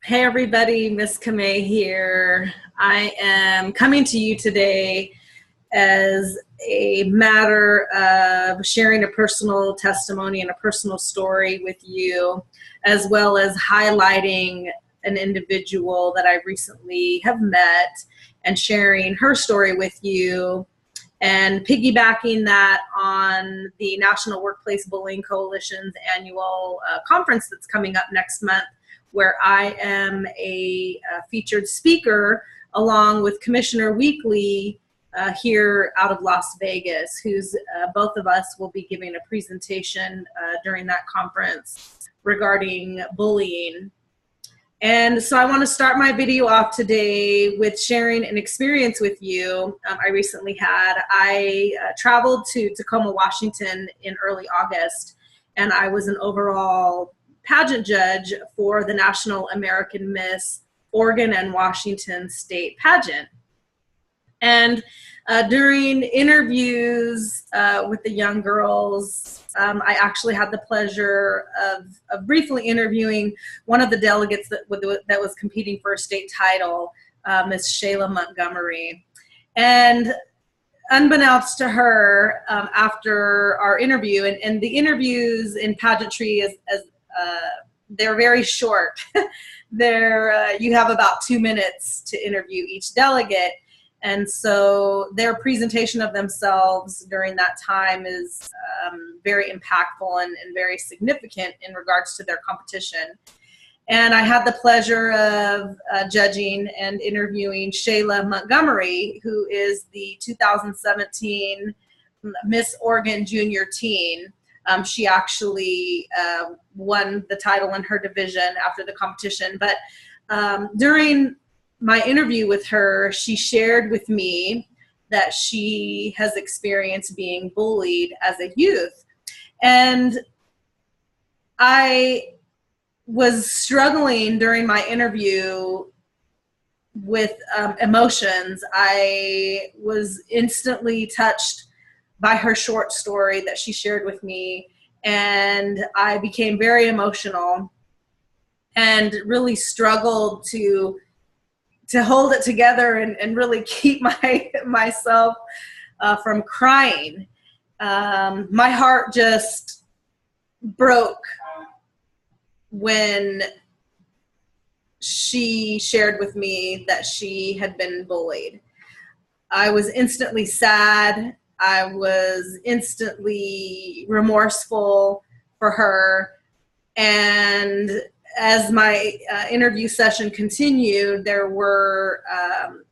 Hey everybody, Ms Camay here. I am coming to you today as a matter of sharing a personal testimony and a personal story with you, as well as highlighting an individual that I recently have met and sharing her story with you, and piggybacking that on the National Workplace Bullying Coalition's annual conference that's coming up next month, where I am a featured speaker along with Commissioner Weekly here out of Las Vegas, who's both of us will be giving a presentation during that conference regarding bullying. And so I want to start my video off today with sharing an experience with you I recently had. I traveled to Tacoma, Washington in early August, and I was an overall pageant judge for the National American Miss Oregon and Washington State Pageant. And during interviews with the young girls, I actually had the pleasure of briefly interviewing one of the delegates that was competing for a state title, Ms Shayla Montgomery. And unbeknownst to her, after our interview, and the interviews in pageantry they're very short. You have about 2 minutes to interview each delegate. And so their presentation of themselves during that time is very impactful and very significant in regards to their competition. And I had the pleasure of judging and interviewing Shayla Montgomery, who is the 2017 Miss Oregon Junior Teen. She actually won the title in her division after the competition. But during my interview with her, she shared with me that she has experienced being bullied as a youth. And I was struggling during my interview with emotions. I was instantly touched by her short story that she shared with me, and I became very emotional and really struggled to hold it together and really keep myself from crying. My heart just broke when she shared with me that she had been bullied. I was instantly sad. I was instantly remorseful for her. And as my interview session continued, there were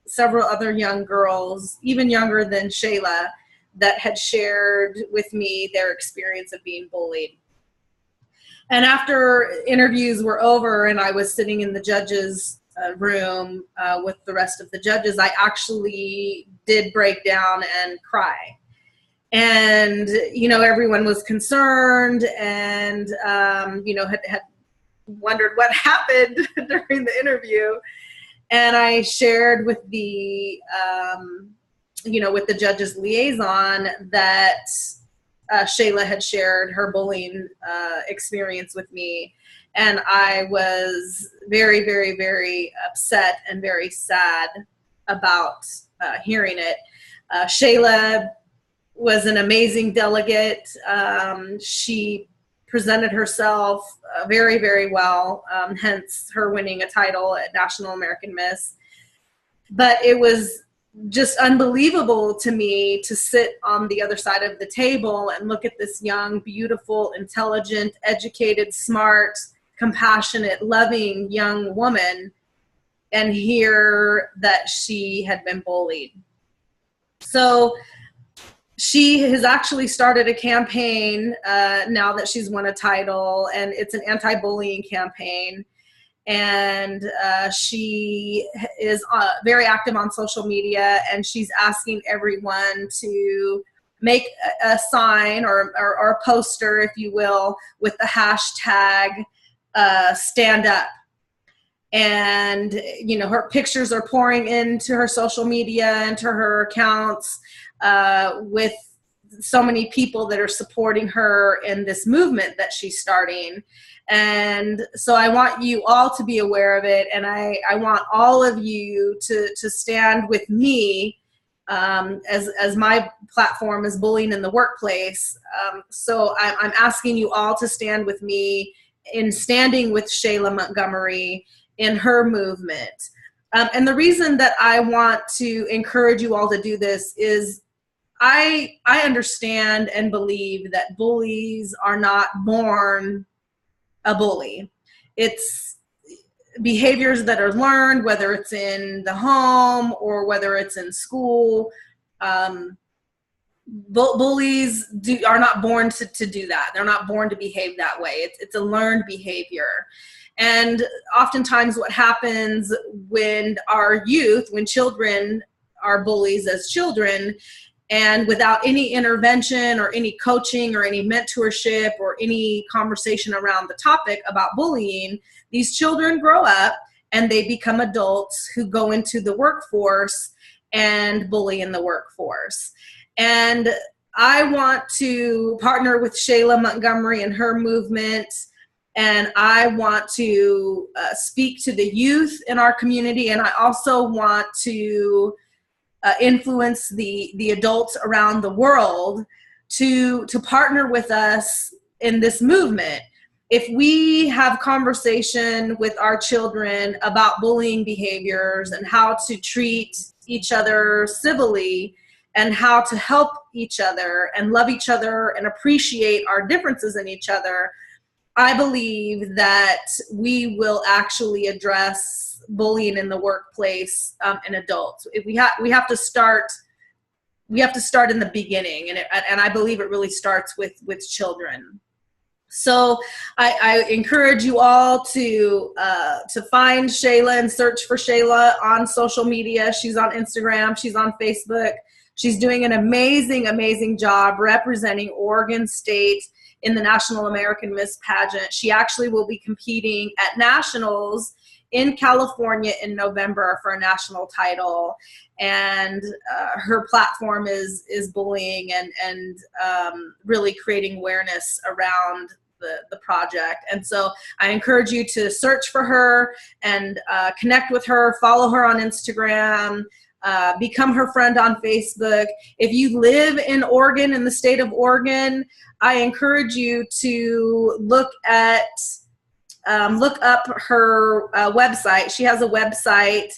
several other young girls, even younger than Shayla, that had shared with me their experience of being bullied. And after interviews were over and I was sitting in the judges' room with the rest of the judges, I actually did break down and cry. And, everyone was concerned and, had wondered what happened during the interview. And I shared with the, with the judges liaison that Shayla had shared her bullying experience with me. And I was very, very, very upset and very sad about hearing it. Shayla was an amazing delegate. She presented herself very, very well, hence her winning a title at National American Miss. But it was just unbelievable to me to sit on the other side of the table and look at this young, beautiful, intelligent, educated, smart, compassionate, loving young woman and hear that she had been bullied. So she has actually started a campaign now that she's won a title, and it's an anti-bullying campaign. And she is very active on social media, and she's asking everyone to make a sign or a poster, if you will, with the hashtag stand up. And, her pictures are pouring into her social media, into her accounts, with so many people that are supporting her in this movement that she's starting. And so I want you all to be aware of it, and I want all of you to stand with me as my platform is bullying in the workplace. So I'm asking you all to stand with me in standing with Shayla Montgomery in her movement. And the reason that I want to encourage you all to do this is I understand and believe that bullies are not born a bully. It's behaviors that are learned, whether it's in the home or whether it's in school. Bullies are not born to do that. They're not born to behave that way. It's a learned behavior. And oftentimes what happens when our youth, when children are bullies as children, and without any intervention or any coaching or any mentorship or any conversation around the topic about bullying, these children grow up and they become adults who go into the workforce and bully in the workforce. And I want to partner with Shayla Montgomery and her movement, and I want to speak to the youth in our community, and I also want to influence the adults around the world to partner with us in this movement. If we have conversation with our children about bullying behaviors and how to treat each other civilly and how to help each other and love each other and appreciate our differences in each other, I believe that we will actually address bullying in the workplace in adults. We have to start in the beginning, and I believe it really starts with children. So I encourage you all to find Shayla and search for Shayla on social media. She's on Instagram, she's on Facebook. She's doing an amazing job representing Oregon State in the National American Miss Pageant. She actually will be competing at nationals in California in November for a national title, and her platform is bullying and really creating awareness around the project. And so I encourage you to search for her and connect with her, follow her on Instagram, become her friend on Facebook. If you live in Oregon, in the state of Oregon, I encourage you to look up her website. She has a website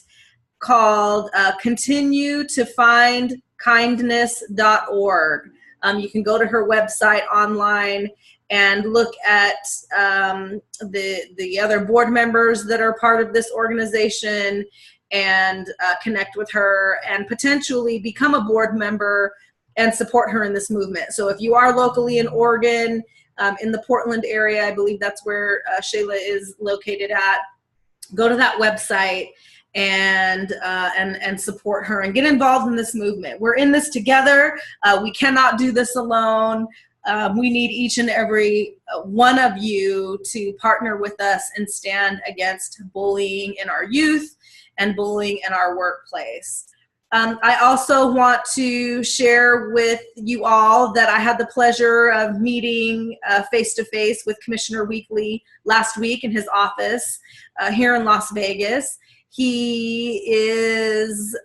called continuetofindkindness.org. You can go to her website online and look at the other board members that are part of this organization and connect with her and potentially become a board member and support her in this movement. So if you are locally in Oregon, in the Portland area, I believe that's where Shayla is located at, go to that website and support her and get involved in this movement. We're in this together. We cannot do this alone. We need each and every one of you to partner with us and stand against bullying in our youth and bullying in our workplace. I also want to share with you all that I had the pleasure of meeting face-to-face with Commissioner Weekly last week in his office here in Las Vegas. He is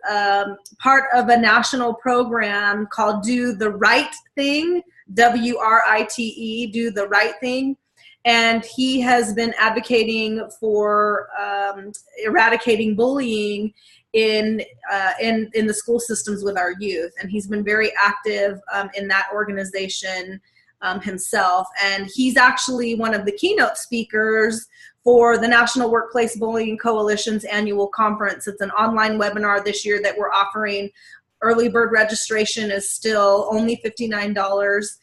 part of a national program called Do the Right Thing, W-R-I-T-E, Do the Right Thing. And he has been advocating for eradicating bullying in the school systems with our youth. And he's been very active in that organization himself. And he's actually one of the keynote speakers for the National Workplace Bullying Coalition's annual conference. It's an online webinar this year that we're offering. Early bird registration is still only $59.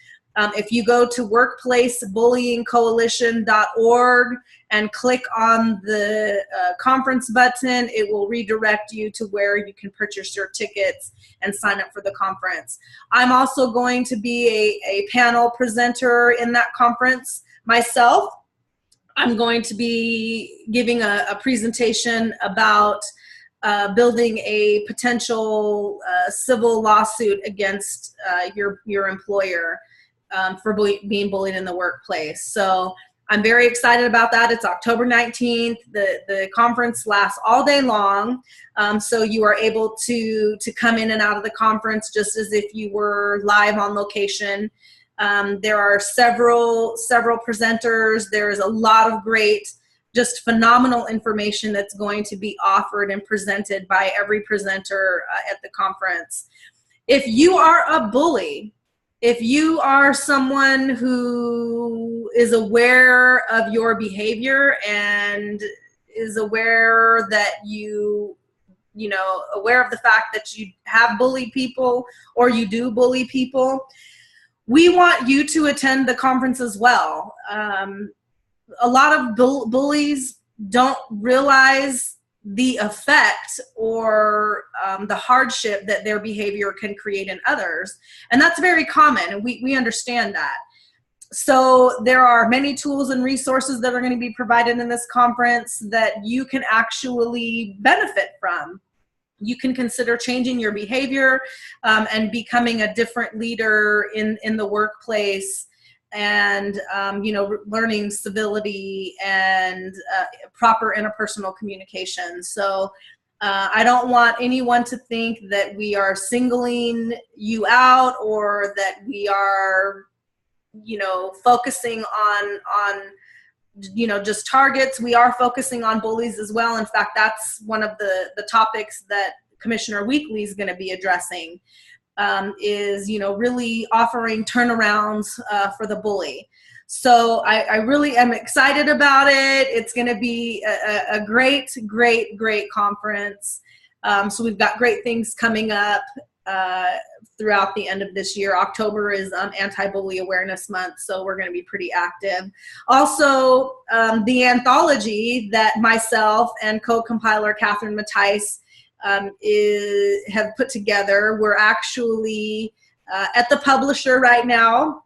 If you go to workplacebullyingcoalition.org and click on the conference button, it will redirect you to where you can purchase your tickets and sign up for the conference. I'm also going to be a panel presenter in that conference myself. I'm going to be giving a presentation about building a potential civil lawsuit against your employer for being bullied in the workplace. So I'm very excited about that. It's October 19th. The conference lasts all day long. So you are able to come in and out of the conference just as if you were live on location. There are several presenters. There's a lot of great, just phenomenal information that's going to be offered and presented by every presenter at the conference. If you are a bully, if you are someone who is aware of your behavior and is aware that aware of the fact that you have bullied people or you do bully people, we want you to attend the conference as well. A lot of bullies don't realize the effect or the hardship that their behavior can create in others. And that's very common, and we understand that. So there are many tools and resources that are going to be provided in this conference that you can actually benefit from. You can consider changing your behavior and becoming a different leader in the workplace, and learning civility and proper interpersonal communication. So I don't want anyone to think that we are singling you out or that we are focusing on just targets. We are focusing on bullies as well. In fact, that's one of the topics that Commissioner Weekly is going to be addressing, is really offering turnarounds for the bully. So I really am excited about it. It's going to be a great conference. So we've got great things coming up throughout the end of this year. October is Anti-Bully Awareness Month, so we're going to be pretty active. Also, the anthology that myself and co-compiler Catherine Mattice have put together. We're actually at the publisher right now,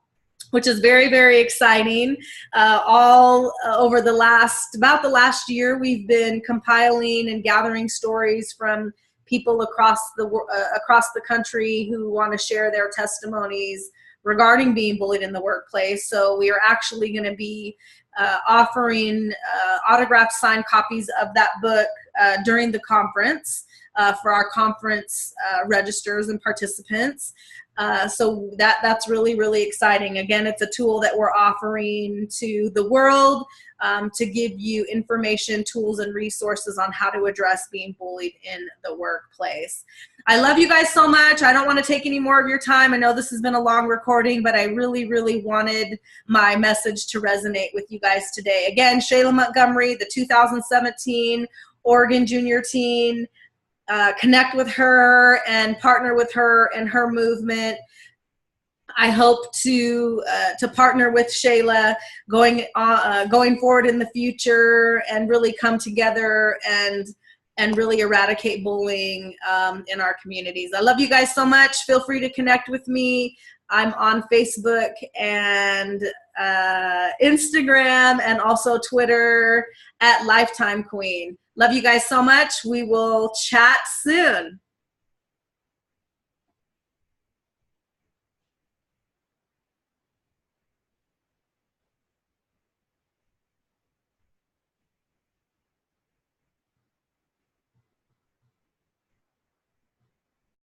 which is very exciting. All over about the last year, we've been compiling and gathering stories from people across the country who want to share their testimonies regarding being bullied in the workplace. So we are actually going to be offering autographed signed copies of that book during the conference for our conference registers and participants. So that's really exciting. Again, it's a tool that we're offering to the world to give you information, tools, and resources on how to address being bullied in the workplace. I love you guys so much. I don't want to take any more of your time. I know this has been a long recording, but I really wanted my message to resonate with you guys today. Again, Shayla Montgomery, the 2017 Oregon Junior Teen. Connect with her and partner with her and her movement. I hope to partner with Shayla going forward in the future and really come together and really eradicate bullying in our communities. I love you guys so much. Feel free to connect with me. I'm on Facebook and Instagram and also Twitter at Lifetime Queen. Love you guys so much. We will chat soon.